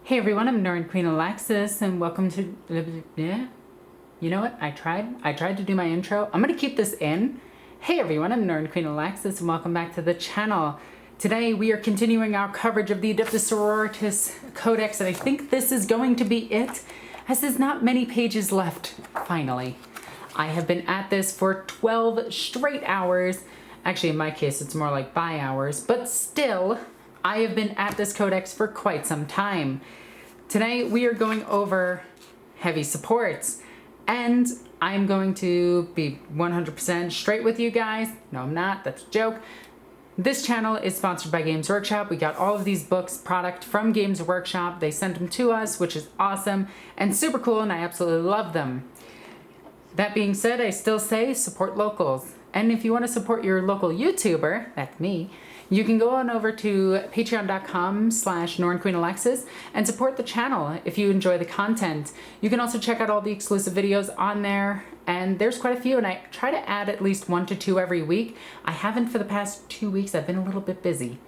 Hey everyone, I'm NornQueenAlexis and welcome to... You know what? I tried to do my intro. I'm gonna keep this in. Hey everyone, I'm NornQueenAlexis and welcome back to the channel. Today we are continuing our coverage of the Adeptus Codex, and I think this is going to be it, as there's not many pages left, finally. I have been at this for 12 straight hours. Actually, in my case, it's more like by hours, but still, I have been at this codex for quite some time. Today, we are going over heavy supports, and I'm going to be 100% straight with you guys. No, I'm not. That's a joke. This channel is sponsored by Games Workshop. We got all of these books product from Games Workshop. They sent them to us, which is awesome and super cool, and I absolutely love them. That being said, I still say support locals. And if you want to support your local YouTuber, that's me, you can go on over to patreon.com/NornQueenAlexis and support the channel if you enjoy the content. You can also check out all the exclusive videos on there, and there's quite a few, and I try to add at least 1 to 2 every week. I haven't for the past 2 weeks. I've been a little bit busy.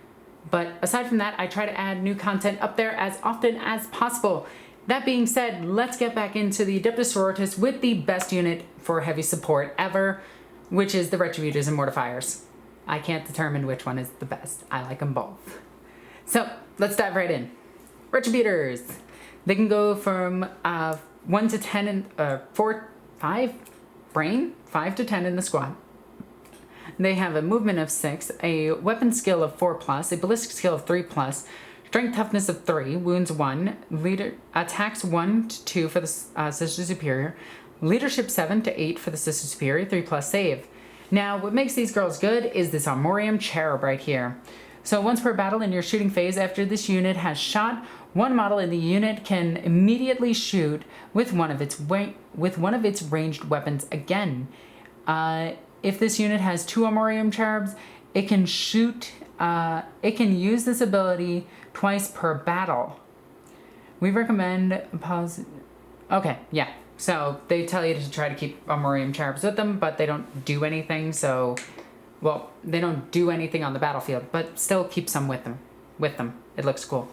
But aside from that, I try to add new content up there as often as possible. That being said, let's get back into the Adeptus with the best unit for heavy support ever, which is the Retributors and Mortifiers. I can't determine which one is the best. I like them both. So let's dive right in. Retributors. They can go from 1 to 10 in 5 to 10 in the squad. They have a movement of 6, a weapon skill of 4+, a ballistic skill of 3+, strength toughness of 3, wounds 1, leader attacks 1 to 2 for the Sister Superior, leadership 7 to 8 for the Sister Superior, 3+ save. Now, what makes these girls good is this Armorium Cherub right here. So once per battle in your shooting phase, after this unit has shot, one model in the unit can immediately shoot with one of its ranged weapons again. If this unit has 2 Armorium Cherubs, it can shoot. It can use this ability twice per battle. We recommend pause. Okay, yeah. So they tell you to try to keep Armorium Cherubs with them, but they don't do anything. So, well, they don't do anything on the battlefield, but still keep some with them. It looks cool.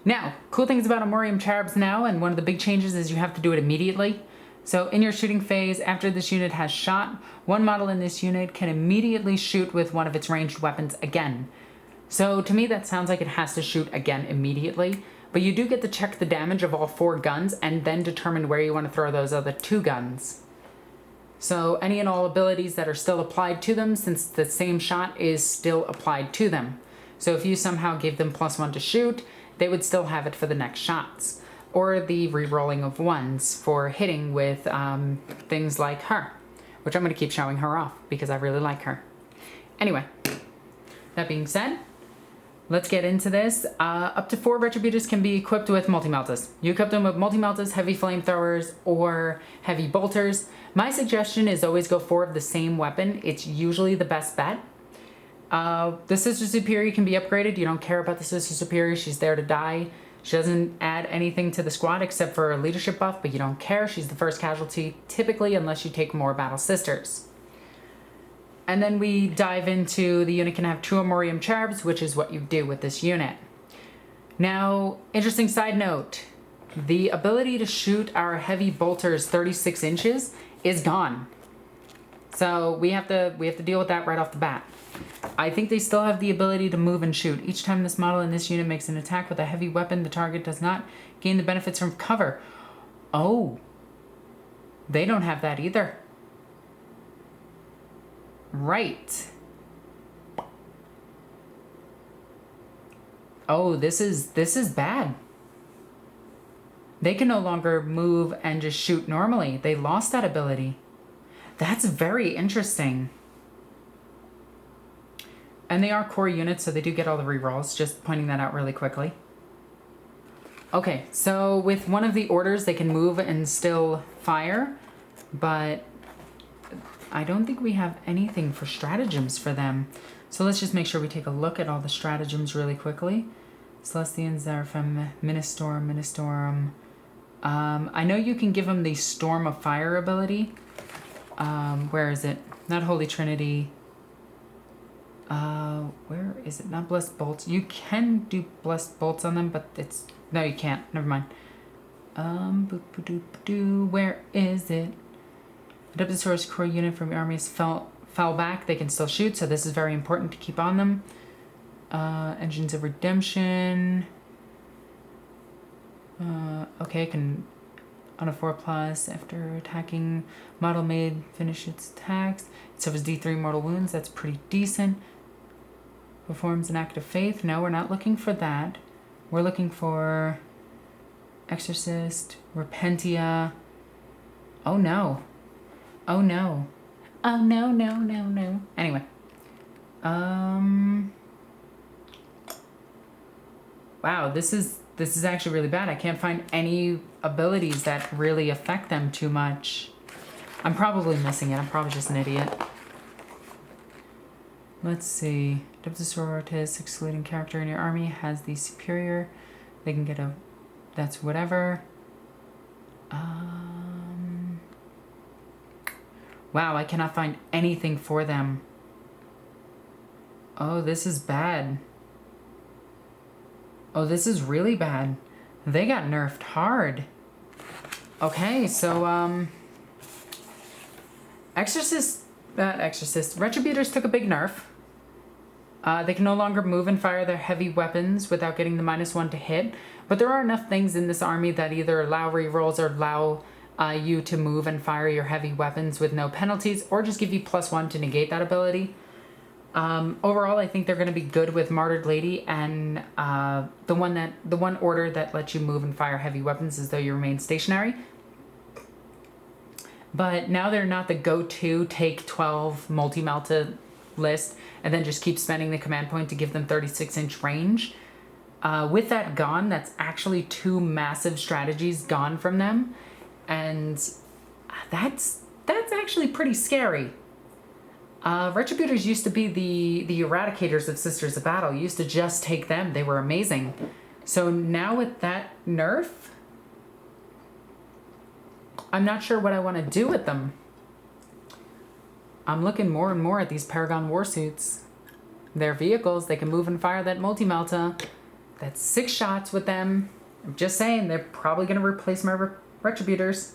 Now, cool things about Armorium Cherubs now, and one of the big changes is you have to do it immediately. So in your shooting phase, after this unit has shot, one model in this unit can immediately shoot with one of its ranged weapons again. So to me, that sounds like it has to shoot again immediately. But you do get to check the damage of all 4 guns and then determine where you want to throw those other 2 guns. So any and all abilities that are still applied to them, since the same shot is still applied to them. So if you somehow gave them +1 to shoot, they would still have it for the next shots. Or the re-rolling of 1s for hitting with things like her, which I'm going to keep showing her off because I really like her. Anyway, that being said, let's get into this. Up to 4 Retributors can be equipped with multi-meltas. You equip them with multi-meltas, heavy flamethrowers, or heavy bolters. My suggestion is always go 4 of the same weapon. It's usually the best bet. The Sister Superior can be upgraded. You don't care about the Sister Superior. She's there to die. She doesn't add anything to the squad except for a leadership buff, but you don't care. She's the first casualty, typically, unless you take more Battle Sisters. And then we dive into the unit can have 2 Armorium Cherubs, which is what you do with this unit. Now, interesting side note, the ability to shoot our heavy bolters 36 inches is gone. So we have to deal with that right off the bat. I think they still have the ability to move and shoot. Each time this model in this unit makes an attack with a heavy weapon, the target does not gain the benefits from cover. Oh, they don't have that either. Right. Oh, this is bad. They can no longer move and just shoot normally. They lost that ability. That's very interesting. And they are core units, so they do get all the rerolls. Just pointing that out really quickly. Okay, so with one of the orders, they can move and still fire, but I don't think we have anything for stratagems for them. So let's just make sure we take a look at all the stratagems really quickly. Celestians are from Ministorum. I know you can give them the Storm of Fire ability. Where is it? Not Holy Trinity. Where is it? Not blessed bolts. You can do blessed bolts on them, but it's... No, you can't. Never mind. Where is it? Adeptus core unit from your armies fell back. They can still shoot, so this is very important to keep on them. Engines of Redemption. Okay, I can... On a 4+, after attacking, model made finish its attacks. It suffers D3 mortal wounds. That's pretty decent. Performs an act of faith. No, we're not looking for that. We're looking for Exorcist, Repentia. Oh no. Oh no. Oh no, no, no, no. Anyway. Wow, this is actually really bad. I can't find any abilities that really affect them too much. I'm probably missing it. I'm probably just an idiot. Let's see. Adeptus Sororitas, excluding character in your army, has the superior. They can get a... That's whatever. Wow, I cannot find anything for them. Oh, this is bad. Oh, this is really bad. They got nerfed hard. Okay, so, Retributors took a big nerf. They can no longer move and fire their heavy weapons without getting the -1 to hit. But there are enough things in this army that either allow rerolls or allow you to move and fire your heavy weapons with no penalties, or just give you +1 to negate that ability. Overall, I think they're going to be good with Martyred Lady and the one order that lets you move and fire heavy weapons as though you remain stationary. But now they're not the go-to take 12 multi-melta list and then just keep spending the command point to give them 36-inch range. With that gone, that's actually 2 massive strategies gone from them, and that's actually pretty scary. Retributors used to be the eradicators of Sisters of Battle. You used to just take them. They were amazing. So now with that nerf, I'm not sure what I want to do with them. I'm looking more and more at these Paragon Warsuits. They're vehicles. They can move and fire that multi-melta. That's 6 shots with them. I'm just saying, they're probably going to replace my Retributors.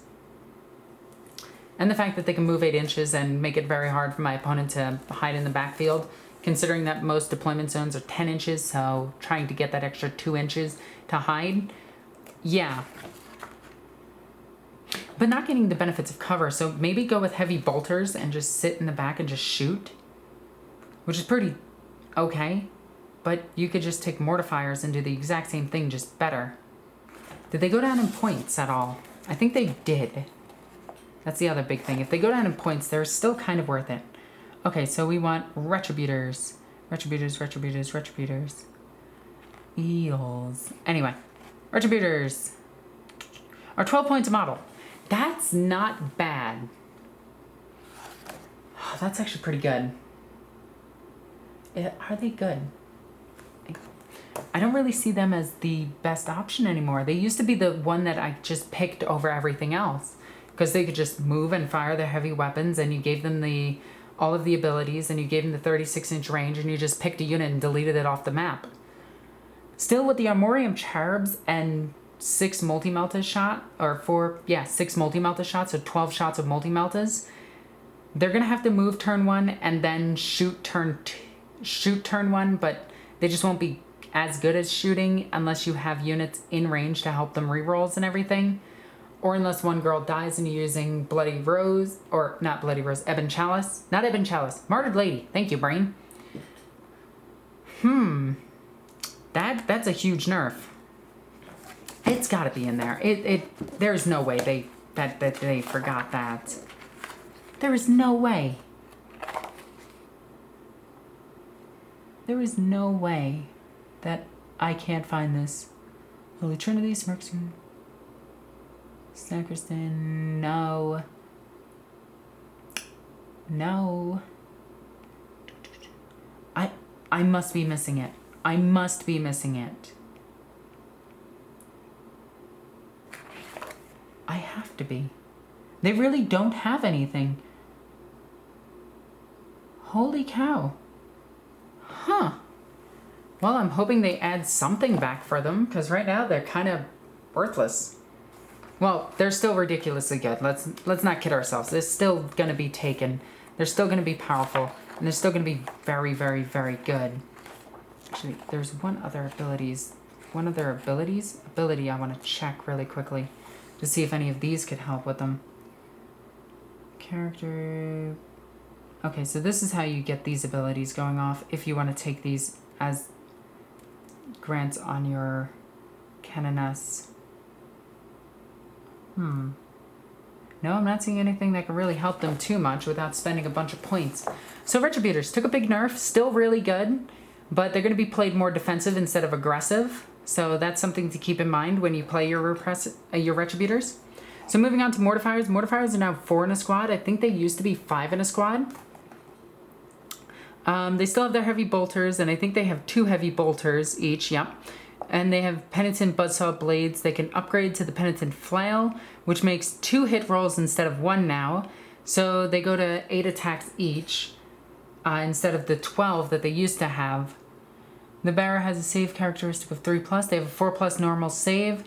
And the fact that they can move 8 inches and make it very hard for my opponent to hide in the backfield, considering that most deployment zones are 10 inches, so trying to get that extra 2 inches to hide, yeah. But not getting the benefits of cover, so maybe go with heavy bolters and just sit in the back and just shoot, which is pretty okay. But you could just take Mortifiers and do the exact same thing, just better. Did they go down in points at all? I think they did. That's the other big thing. If they go down in points, they're still kind of worth it. Okay, so we want Retributors. Retributors, Retributors, Retributors. Eels. Anyway, Retributors are 12 points a model. That's not bad. Oh, that's actually pretty good. Are they good? I don't really see them as the best option anymore. They used to be the one that I just picked over everything else, because they could just move and fire their heavy weapons, and you gave them all of the abilities, and you gave them the 36-inch range, and you just picked a unit and deleted it off the map. Still, with the Armorium Cherubs and 6 multi-melta shot, or 6 multi-melta shots, so 12 shots of multi-meltas, they're going to have to move turn 1 and then shoot turn 1, but they just won't be as good as shooting unless you have units in range to help them rerolls and everything. Or unless one girl dies and you're using Bloody Rose, or not Bloody Rose, Ebon Chalice. Not Ebon Chalice, Martyred Lady. Thank you, brain. That's a huge nerf. It's got to be in there. There's no way they forgot that. There is no way. There is no way that I can't find this. Holy Trinity, Smirkson, Sacristan, no. No. I must be missing it. I must be missing it. I have to be. They really don't have anything. Holy cow. Huh. Well, I'm hoping they add something back for them, because right now they're kind of worthless. Well, they're still ridiculously good. Let's not kid ourselves. They're still going to be taken. They're still going to be powerful. And they're still going to be very, very, very good. Actually, there's one other ability I want to check really quickly to see if any of these could help with them. Character. Okay, so this is how you get these abilities going off if you want to take these as grants on your Canoness. No, I'm not seeing anything that can really help them too much without spending a bunch of points. So Retributors took a big nerf, still really good, but they're going to be played more defensive instead of aggressive. So that's something to keep in mind when you play your Retributors. So moving on to Mortifiers. Mortifiers are now 4 in a squad. I think they used to be 5 in a squad. They still have their heavy bolters, and I think they have 2 heavy bolters each, yep. And they have Penitent Buzzsaw Blades. They can upgrade to the Penitent Flail, which makes 2 hit rolls instead of 1 now. So they go to 8 attacks each, instead of the 12 that they used to have. The Bearer has a save characteristic of 3+. They have a 4+ normal save.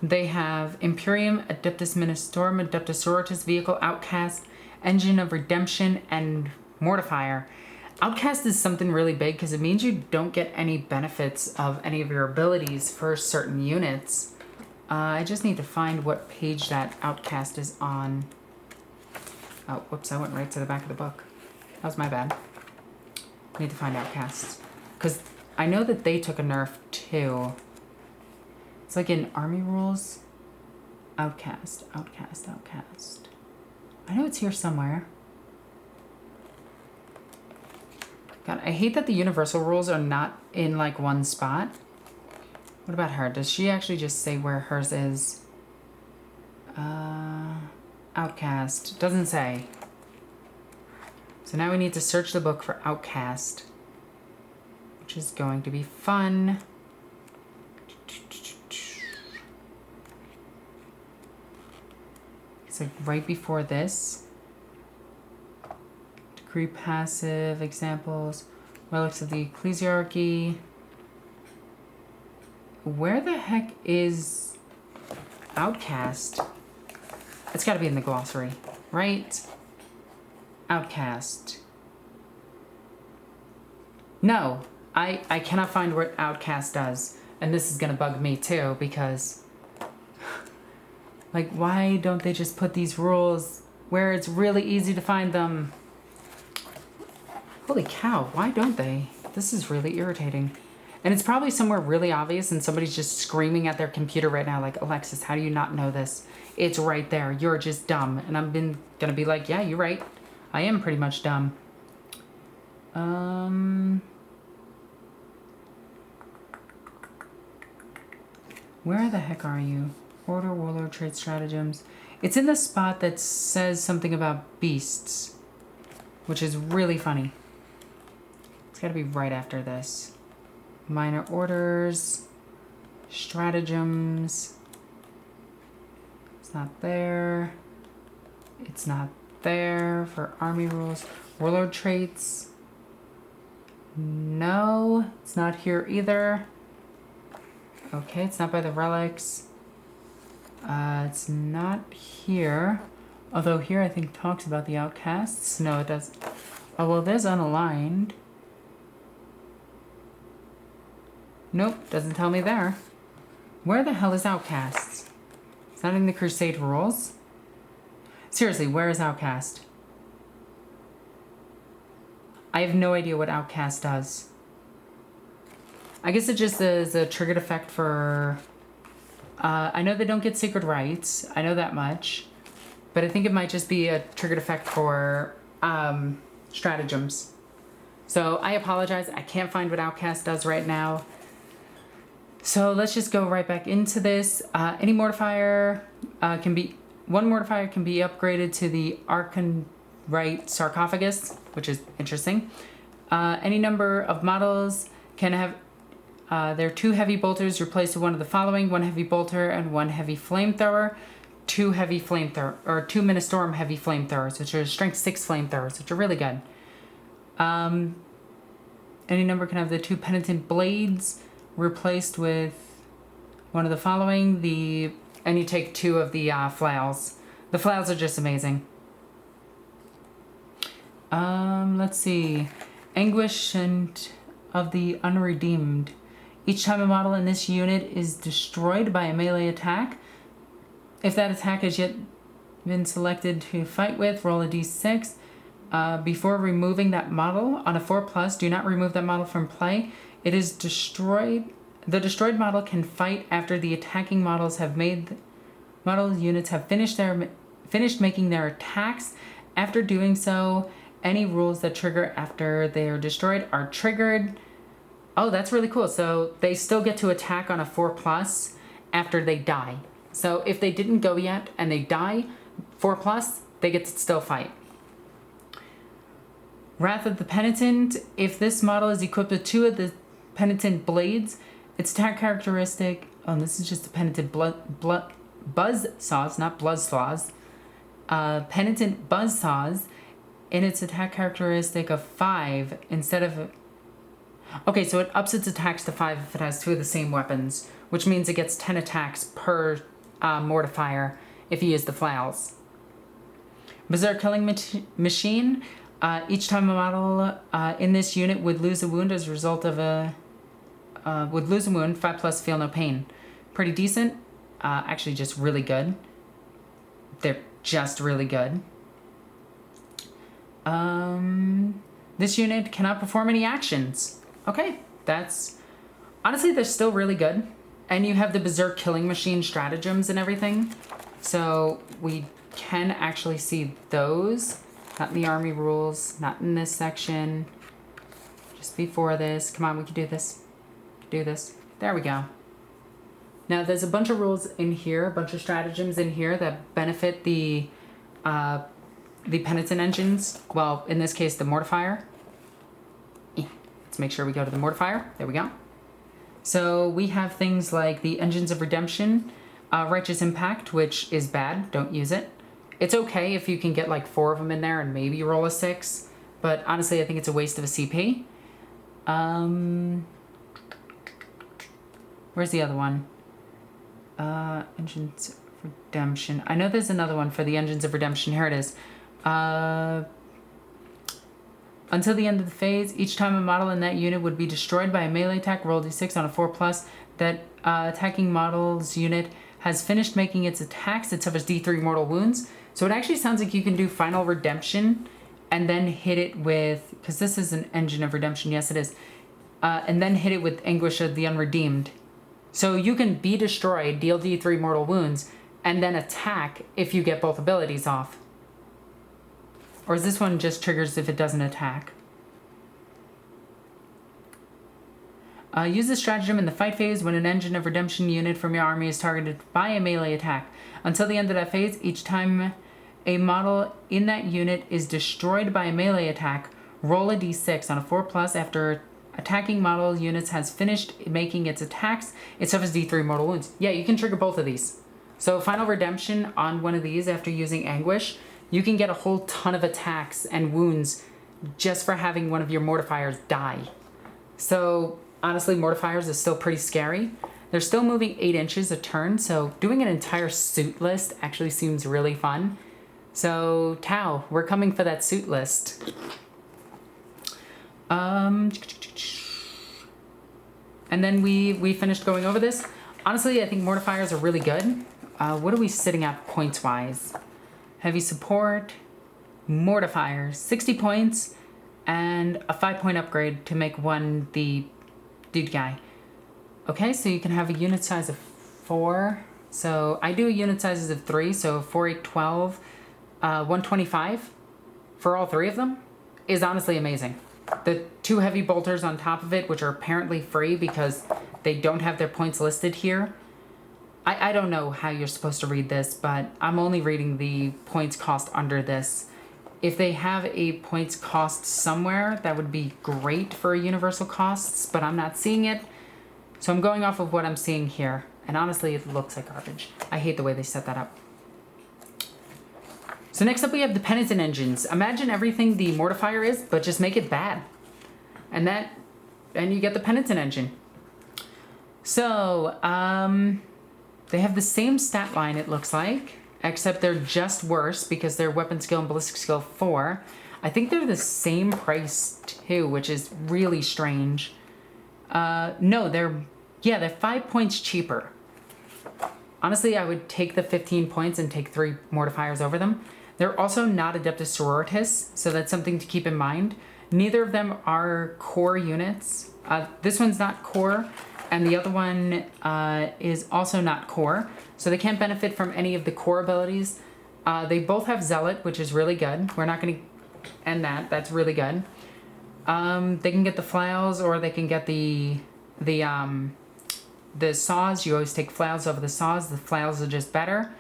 They have Imperium, Adeptus Ministorum, Adeptus Sororitas, Vehicle, Outcast, Engine of Redemption, and Mortifier. Outcast is something really big because it means you don't get any benefits of any of your abilities for certain units. I just need to find what page that Outcast is on. Oh, whoops, I went right to the back of the book. That was my bad. I need to find Outcasts. Because I know that they took a nerf too. It's like in Army Rules. Outcast, Outcast, Outcast. I know it's here somewhere. God, I hate that the universal rules are not in like one spot. What about her? Does she actually just say where hers is? Outcast. Doesn't say. So now we need to search the book for Outcast, which is going to be fun. It's like right before this. Decree passive examples, relics of the ecclesiarchy. Where the heck is Outcast? It's got to be in the glossary, right? Outcast. No, I cannot find what Outcast does, and this is gonna bug me too because, like, why don't they just put these rules where it's really easy to find them? Holy cow, why don't they? This is really irritating. And it's probably somewhere really obvious and somebody's just screaming at their computer right now like, Alexis, how do you not know this? It's right there. You're just dumb. And I'm gonna be like, yeah, you're right. I am pretty much dumb. Where the heck are you? Order, Warlord, Trade Stratagems. It's in the spot that says something about beasts, which is really funny. It's gotta be right after this. Minor orders, stratagems. It's not there. It's not there for army rules. Warlord traits. No, it's not here either. Okay, it's not by the relics. It's not here. Although here I think talks about the outcasts. No, it does. Oh, well, there's unaligned. Nope, doesn't tell me there. Where the hell is Outcasts? It's not in the Crusade rules. Seriously, where is Outcast? I have no idea what Outcast does. I guess it just is a triggered effect for... I know they don't get Sacred Rites. I know that much. But I think it might just be a triggered effect for stratagems. So I apologize. I can't find what Outcast does right now. So let's just go right back into this. Any mortifier can be... One mortifier can be upgraded to the Archonrite Sarcophagus, which is interesting. Any number of models can have their 2 heavy bolters replaced with one of the following: 1 heavy bolter and 1 heavy flamethrower, 2 heavy flamethrower, or 2 Ministorum heavy flamethrowers, which are strength 6 flamethrowers, which are really good. Any number can have the 2 Penitent blades replaced with one of the following. And you take 2 of the flails. The flails are just amazing. Let's see. Anguish and of the Unredeemed. Each time a model in this unit is destroyed by a melee attack, if that attack has yet been selected to fight with, roll a d6. Before removing that model on a 4+, do not remove that model from play. It is destroyed. The destroyed model can fight after the attacking models have made. Model units have finished making their attacks. After doing so, any rules that trigger after they are destroyed are triggered. Oh, that's really cool. So they still get to attack on a 4+ after they die. So if they didn't go yet and they die, 4+, they get to still fight. Wrath of the Penitent. If this model is equipped with 2 of the Penitent blades, its attack characteristic... Oh, this is just the Penitent buzz saws, not blood saws. Penitent buzz saws. In its attack characteristic of 5 instead of... Okay, so it ups its attacks to 5 if it has 2 of the same weapons, which means it gets 10 attacks per Mortifier if you use the flails. Berserk Killing Machine. Each time a model in this unit would lose a wound as a result of a... would lose a wound, 5+, feel no pain. Pretty decent. Actually just really good. They're just really good. This unit cannot perform any actions. Okay, that's... Honestly, they're still really good. And you have the Berserk Killing Machine stratagems and everything. So we can actually see those. Not in the army rules, not in this section. Just before this. Come on, we can do this. Do this. There we go. Now, there's a bunch of rules in here, a bunch of stratagems in here that benefit the Penitent engines. Well, in this case, the Mortifier. Let's make sure we go to the Mortifier. There we go. So we have things like the Engines of Redemption, Righteous Impact, which is bad. Don't use it. It's okay if you can get like 4 of them in there and maybe roll a 6. But honestly, I think it's a waste of a CP. Where's the other one? Engines of Redemption. I know there's another one for the Engines of Redemption. Here it is. Until the end of the phase, each time a model in that unit would be destroyed by a melee attack, roll d6 on a 4+. That attacking model's unit has finished making its attacks. It suffers d3 mortal wounds. So it actually sounds like you can do Final Redemption and then hit it with... Because this is an Engine of Redemption. Yes, it is. And then hit it with Anguish of the Unredeemed. So you can be destroyed, deal d3 mortal wounds, and then attack if you get both abilities off. Or is this one just triggers if it doesn't attack? Use the stratagem in the fight phase when an Engine of Redemption unit from your army is targeted by a melee attack. Until the end of that phase, each time a model in that unit is destroyed by a melee attack, roll a d6 on a 4+. After attacking model units has finished making its attacks, it suffers d3 mortal wounds. Yeah, you can trigger both of these. So Final Redemption on one of these after using Anguish, you can get a whole ton of attacks and wounds just for having one of your Mortifiers die. So honestly, Mortifiers is still pretty scary. They're still moving 8 inches a turn, so doing an entire suit list actually seems really fun. So, Tau, we're coming for that suit list. And then we finished going over this. Honestly, I think Mortifiers are really good. What are we sitting at points-wise? Heavy support, Mortifiers, 60 points, and a 5-point upgrade to make one the dude guy. Okay, so you can have a unit size of 4. So I do unit sizes of 3, so 4, 8, 12, 125 for all 3 of them is honestly amazing. The 2 heavy bolters on top of it, which are apparently free because they don't have their points listed here. I don't know how you're supposed to read this, but I'm only reading the points cost under this. If they have a points cost somewhere, that would be great for universal costs, but I'm not seeing it. So I'm going off of what I'm seeing here. And honestly, it looks like garbage. I hate the way they set that up. So next up we have the Penitent engines. Imagine everything the Mortifier is, but just make it bad. And that and you get the Penitent engine. So, they have the same stat line, it looks like, except they're just worse because they're weapon skill and ballistic skill 4. I think they're the same price too, which is really strange. No, they're 5 points cheaper. Honestly, I would take the 15 points and take 3 Mortifiers over them. They're also not Adeptus Sororitas, so that's something to keep in mind. Neither of them are core units. This one's not core, and the other one is also not core, so they can't benefit from any of the core abilities. They both have Zealot, which is really good. We're not going to end that. That's really good. They can get the flails, or they can get the saws. You always take flails over the saws. The flails are just better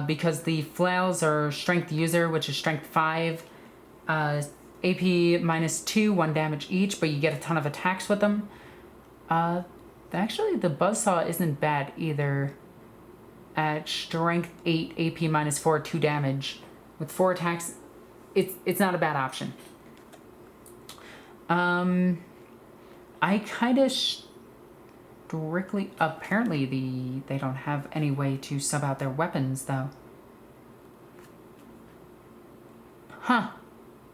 because the flails are strength user, which is strength 5, AP -2, 1 damage each, but you get a ton of attacks with them. Actually, the buzzsaw isn't bad either. At strength 8, AP -4, 2 damage. With 4 attacks, it's not a bad option. I kind of strictly... Apparently, they don't have any way to sub out their weapons, though. Huh.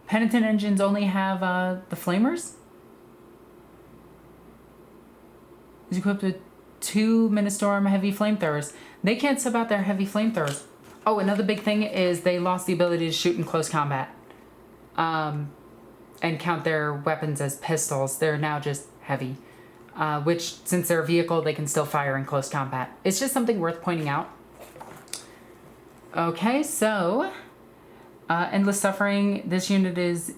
Penitent engines only have the flamers? Is equipped with 2 Ministorum heavy flamethrowers. They can't sub out their heavy flamethrowers. Oh, another big thing is they lost the ability to shoot in close combat. And count their weapons as pistols. They're now just heavy. Which, since they're a vehicle, they can still fire in close combat. It's just something worth pointing out. Okay, so... Endless Suffering. This unit is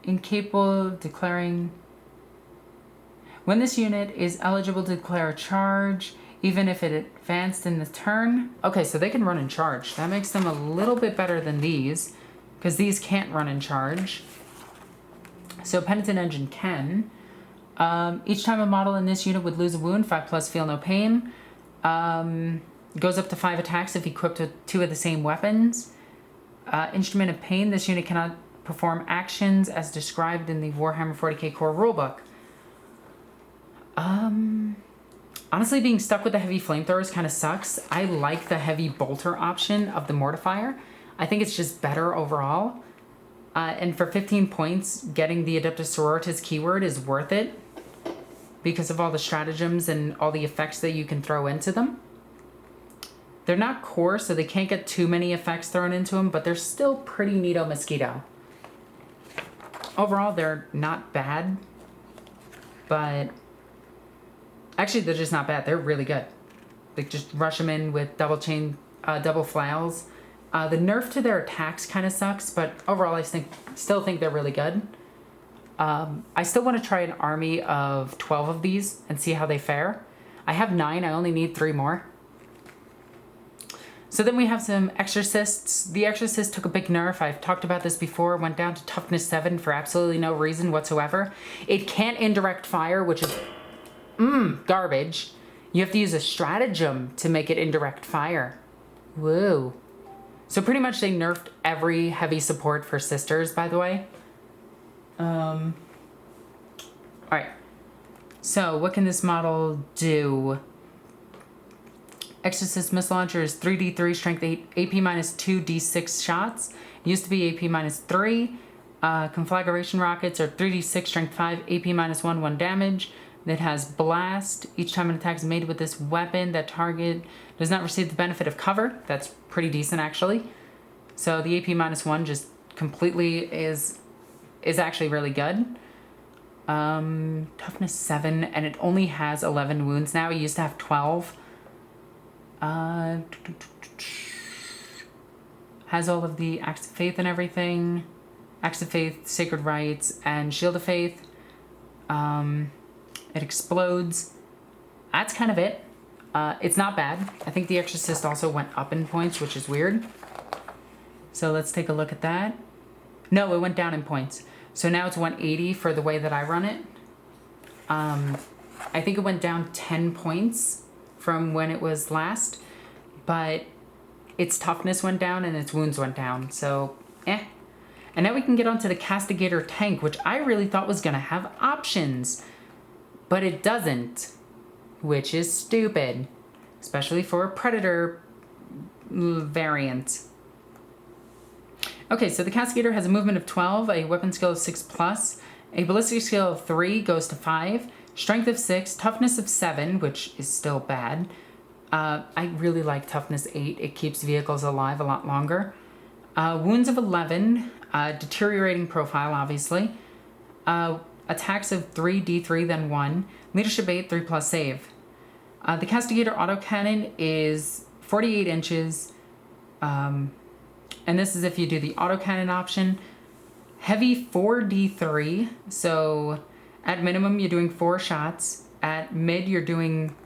incapable of declaring... When this unit is eligible to declare a charge, even if it advanced in the turn... Okay, so they can run in charge. That makes them a little bit better than these, because these can't run in charge. So Penitent Engine can. Each time a model in this unit would lose a wound, 5+ feel no pain. Goes up to 5 attacks if equipped with 2 of the same weapons. Instrument of Pain. This unit cannot perform actions as described in the Warhammer 40k core rulebook. Honestly, being stuck with the heavy flamethrowers kind of sucks. I like the heavy bolter option of the Mortifier. I think it's just better overall. And for 15 points, getting the Adeptus Sororitas keyword is worth it because of all the stratagems and all the effects that you can throw into them. They're not core, so they can't get too many effects thrown into them, but they're still pretty neato mosquito. Overall, they're not bad, but actually, they're just not bad. They're really good. Like, just rush them in with double flails. The nerf to their attacks kind of sucks, but overall, I still think they're really good. I still want to try an army of 12 of these and see how they fare. I have 9. I only need 3 more. So then we have some Exorcists. The Exorcist took a big nerf. I've talked about this before. Went down to toughness 7 for absolutely no reason whatsoever. It can't indirect fire, which is garbage. You have to use a stratagem to make it indirect fire. Woo. So pretty much they nerfed every heavy support for sisters, by the way. Alright. So what can this model do? Exorcist Missile Launcher is 3d3, strength 8, AP -2, d6 shots. It used to be AP -3. Conflagration Rockets are 3d6, strength 5, AP -1, 1 damage. It has Blast. Each time an attack is made with this weapon, that target does not receive the benefit of cover. That's pretty decent, actually. So the AP -1 just completely is actually really good. Toughness 7, and it only has 11 wounds now. It used to have 12. Has all of the Acts of Faith and everything. Acts of Faith, Sacred Rites, and Shield of Faith. It explodes. That's kind of it. It's not bad. I think the Exorcist also went up in points, which is weird. So let's take a look at that. No, it went down in points. So now it's 180 for the way that I run it. I think it went down 10 points from when it was last, but its toughness went down and its wounds went down, so And now we can get onto the Castigator tank, which I really thought was going to have options. But it doesn't, which is stupid. Especially for a Predator variant. Okay, so the Castigator has a movement of 12, a weapon skill of 6+, a ballistic skill of 3 goes to 5, strength of 6, toughness of 7, which is still bad. I really like toughness 8. It keeps vehicles alive a lot longer. Wounds of 11, deteriorating profile, obviously. Attacks of 3, D3, then 1. Leadership 8, 3+ save. The Castigator autocannon is 48 inches. And this is if you do the autocannon option. Heavy 4d3, so at minimum you're doing 4 shots. At mid you're doing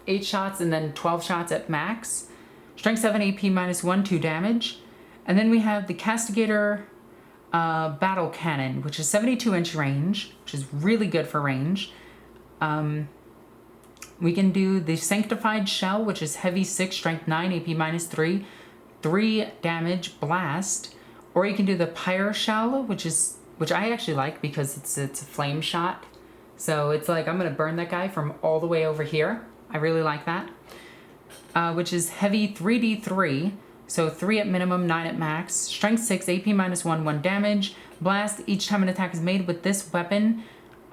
8 shots and then 12 shots at max. Strength 7 AP -1, 2 damage. And then we have the Castigator battle cannon, which is 72-inch range, which is really good for range. We can do the Sanctified Shell, which is heavy 6, strength 9, AP -3, 3 damage, blast. Or you can do the Pyre Shell, which I actually like because it's a flame shot. So it's like I'm gonna burn that guy from all the way over here. I really like that. Which is heavy 3d3, so 3 at minimum, 9 at max. Strength 6, AP -1, 1 damage. Blast. Each time an attack is made with this weapon,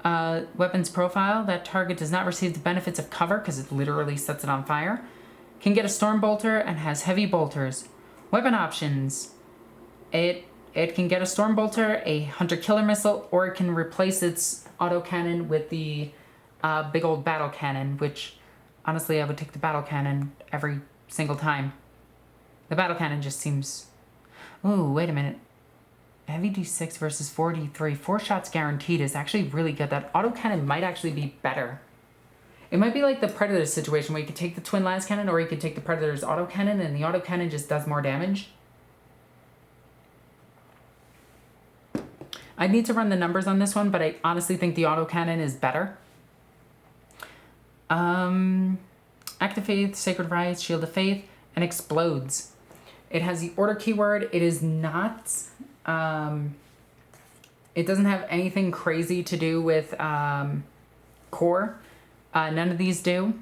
weapon's profile, that target does not receive the benefits of cover because it literally sets it on fire. Can get a Storm Bolter and has heavy bolters. Weapon options. It can get a Storm Bolter, a Hunter Killer Missile, or it can replace its autocannon with the big old battle cannon, which honestly I would take the battle cannon every single time. The battle cannon just seems... Ooh, wait a minute. Heavy D6 versus 4D3. 4 shots guaranteed is actually really good. That autocannon might actually be better. It might be like the Predator situation where you could take the Twin Las Cannon or you could take the Predator's autocannon and the autocannon just does more damage. I need to run the numbers on this one, but I honestly think the autocannon is better. Act of Faith, Sacred Rites, Shield of Faith, and Explodes. It has the order keyword. It is not... it doesn't have anything crazy to do with core. None of these do,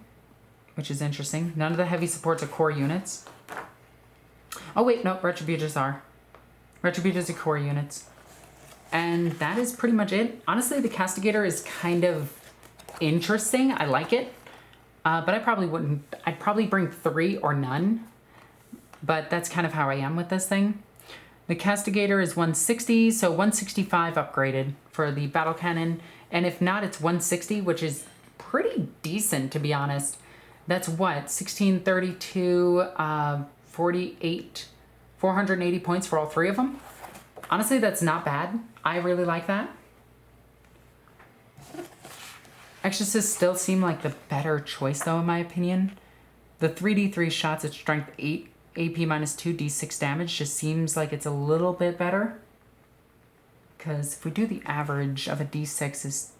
which is interesting. None of the heavy supports are core units. Oh wait, no, Retributors are. Retributors are core units. And that is pretty much it. Honestly, the Castigator is kind of interesting. I like it. But I probably wouldn't... I'd probably bring 3 or none. But that's kind of how I am with this thing. The Castigator is 160, so 165 upgraded for the battle cannon. And if not, it's 160, which is pretty decent, to be honest. That's what? 1632, 48, 480 points for all 3 of them? Honestly, that's not bad. I really like that. Exorcists still seem like the better choice, though, in my opinion. The 3d3 shots at strength 8, AP -2, d6 damage just seems like it's a little bit better. Because if we do the average of a d6 is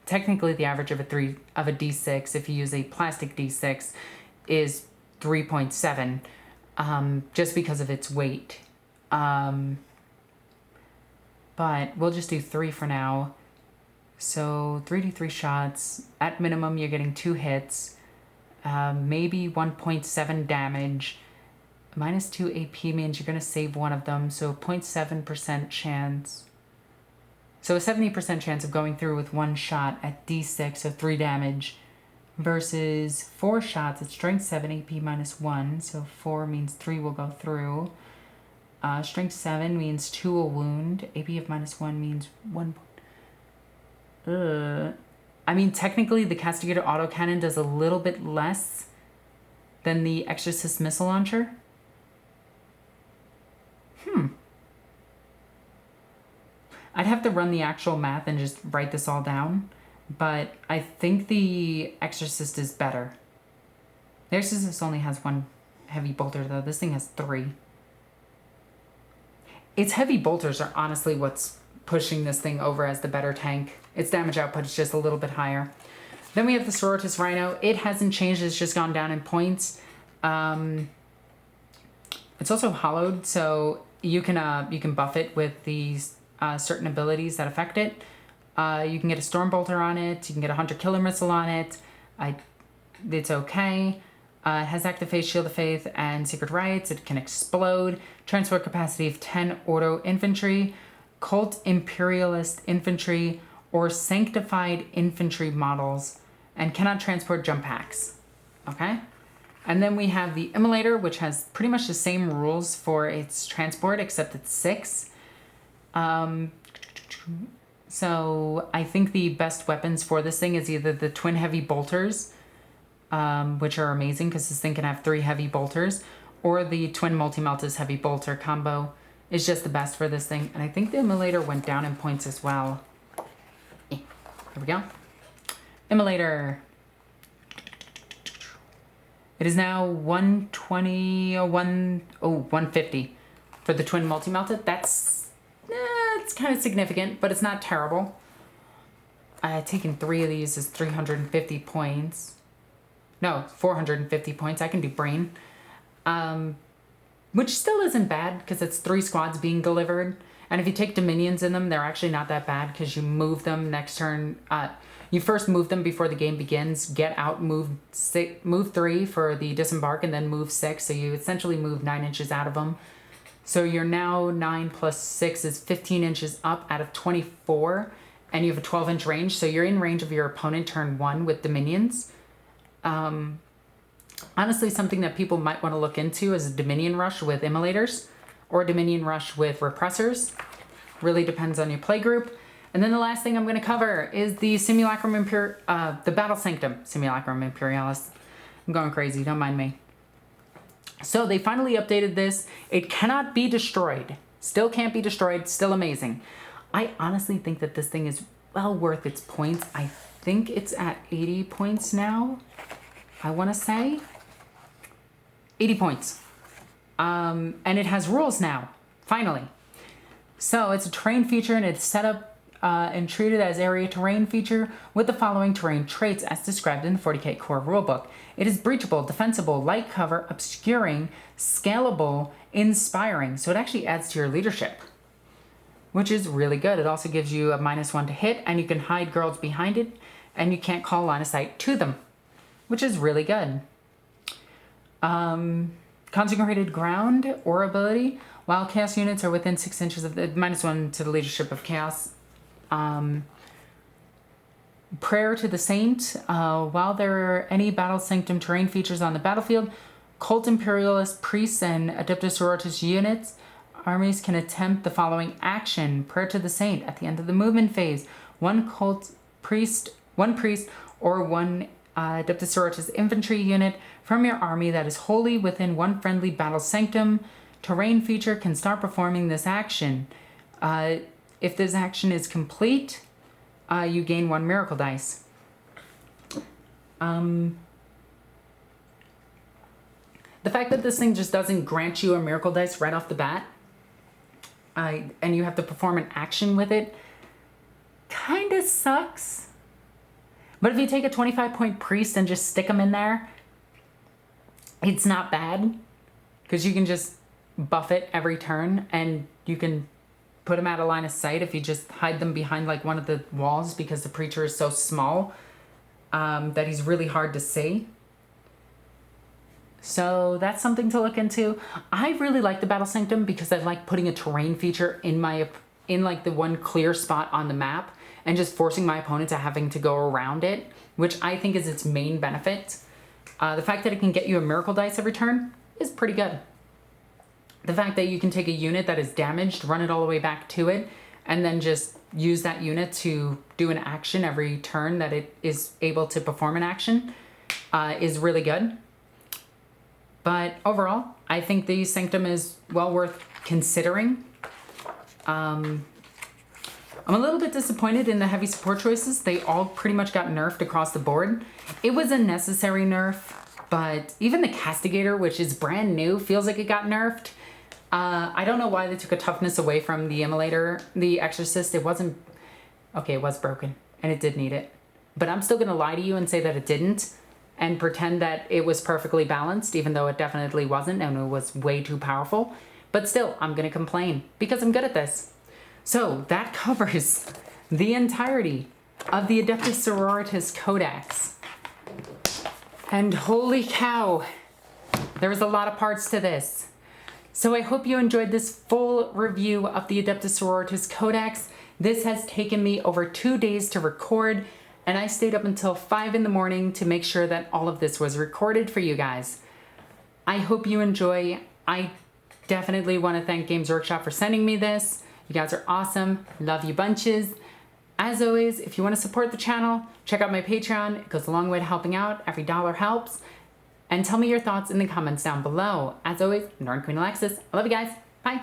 technically the average of a d6, if you use a plastic d6, is 3.7, just because of its weight. But we'll just do 3 for now. So 3d3 shots. At minimum, you're getting 2 hits. Maybe 1.7 damage. -2 AP means you're going to save one of them. So 0.7% chance. So a 70% chance of going through with 1 shot at d6, so 3 damage. Versus 4 shots at strength 7, AP -1. So 4 means 3 will go through. Strength 7 means 2 will wound. AP of -1 means 1. I mean, technically, the Castigator autocannon does a little bit less than the Exorcist missile launcher. I'd have to run the actual math and just write this all down. But I think the Exorcist is better. The Exorcist only has 1 heavy bolter, though. This thing has 3. Its heavy bolters are honestly what's pushing this thing over as the better tank. Its damage output is just a little bit higher. Then we have the Sororitas Rhino. It hasn't changed. It's just gone down in points. It's also hollowed, so you can buff it with these certain abilities that affect it. You can get a Storm Bolter on it. You can get a Hunter Killer Missile on it. It's okay. It has Active Faith, Shield of Faith, and Secret Rites. It can explode. Transport capacity of 10 Ordo Infantry, Cult Imperialist Infantry, or Sanctified Infantry models, and cannot transport jump packs. Okay? And then we have the Emulator, which has pretty much the same rules for its transport, except it's 6. So I think the best weapons for this thing is either the Twin Heavy Bolters, which are amazing because this thing can have 3 heavy bolters, or the Twin Multi-Meltas Heavy Bolter combo is just the best for this thing. And I think the Emulator went down in points as well. Here we go. Emulator. It is now 120 or 150 for the Twin Multi-Melted. That's it's kind of significant, but it's not terrible. Taking 3 of these is 350 points. No, 450 points. I can do Brain. Which still isn't bad because it's 3 squads being delivered. And if you take Dominions in them, they're actually not that bad because you move them next turn. You first move them before the game begins, get out, move 3 for the disembark, and then move 6. So you essentially move 9 inches out of them. So you're now 9 plus 6 is 15 inches up out of 24. And you have a 12-inch range. So you're in range of your opponent turn 1 with Dominions. Honestly, something that people might want to look into is a Dominion Rush with Emulators or a Dominion Rush with Repressors. Really depends on your play group. And then the last thing I'm going to cover is the Simulacrum the Battle Sanctum Simulacrum Imperialis. I'm going crazy, don't mind me. So they finally updated this. It cannot be destroyed. Still can't be destroyed, still amazing. I honestly think that this thing is well worth its points. I think it's at 80 points now. I want to say 80 points. And it has rules now, finally. So it's a terrain feature and it's set up and treated as area terrain feature with the following terrain traits as described in the 40k core rulebook. It is breachable, defensible, light cover, obscuring, scalable, inspiring. So it actually adds to your leadership, which is really good. It also gives you a -1 to hit, and you can hide girls behind it, and you can't call line of sight to them, which is really good. Consecrated Ground or ability. While chaos units are within 6 inches of the -1 to the leadership of chaos. Prayer to the Saint. While there are any Battle Sanctum terrain features on the battlefield, Cult Imperialist Priests and Adeptus Sororitas units, armies can attempt the following action. Prayer to the Saint. At the end of the movement phase, one priest or one Adeptus Sororitas infantry unit from your army that is wholly within one friendly Battle Sanctum terrain feature can start performing this action. If this action is complete, you gain 1 miracle dice. The fact that this thing just doesn't grant you a miracle dice right off the bat, and you have to perform an action with it, kind of sucks. But if you take a 25-point priest and just stick them in there, it's not bad. Because you can just buff it every turn, and you can put them out of line of sight if you just hide them behind like one of the walls, because the preacher is so small that he's really hard to see. So that's something to look into. I really like the Battle Sanctum because I like putting a terrain feature in like the one clear spot on the map and just forcing my opponent to having to go around it, which I think is its main benefit. The fact that it can get you a miracle dice every turn is pretty good. The fact that you can take a unit that is damaged, run it all the way back to it, and then just use that unit to do an action every turn that it is able to perform an action is really good. But overall, I think the Sanctum is well worth considering. I'm a little bit disappointed in the heavy support choices. They all pretty much got nerfed across the board. It was a necessary nerf, but even the Castigator, which is brand new, feels like it got nerfed. I don't know why they took a toughness away from the emulator. The Exorcist, it wasn't... Okay, it was broken, and it did need it. But I'm still going to lie to you and say that it didn't, and pretend that it was perfectly balanced, even though it definitely wasn't, and it was way too powerful. But still, I'm gonna complain because I'm good at this. So that covers the entirety of the Adeptus Sororitas Codex. And holy cow, there was a lot of parts to this. So I hope you enjoyed this full review of the Adeptus Sororitas Codex. This has taken me over 2 days to record, and I stayed up until 5 in the morning to make sure that all of this was recorded for you guys. I hope you enjoy. I definitely want to thank Games Workshop for sending me this. You guys are awesome. Love you bunches. As always, if you want to support the channel, check out my Patreon. It goes a long way to helping out. Every dollar helps. And tell me your thoughts in the comments down below. As always, NornQueenAlexis. I love you guys. Bye.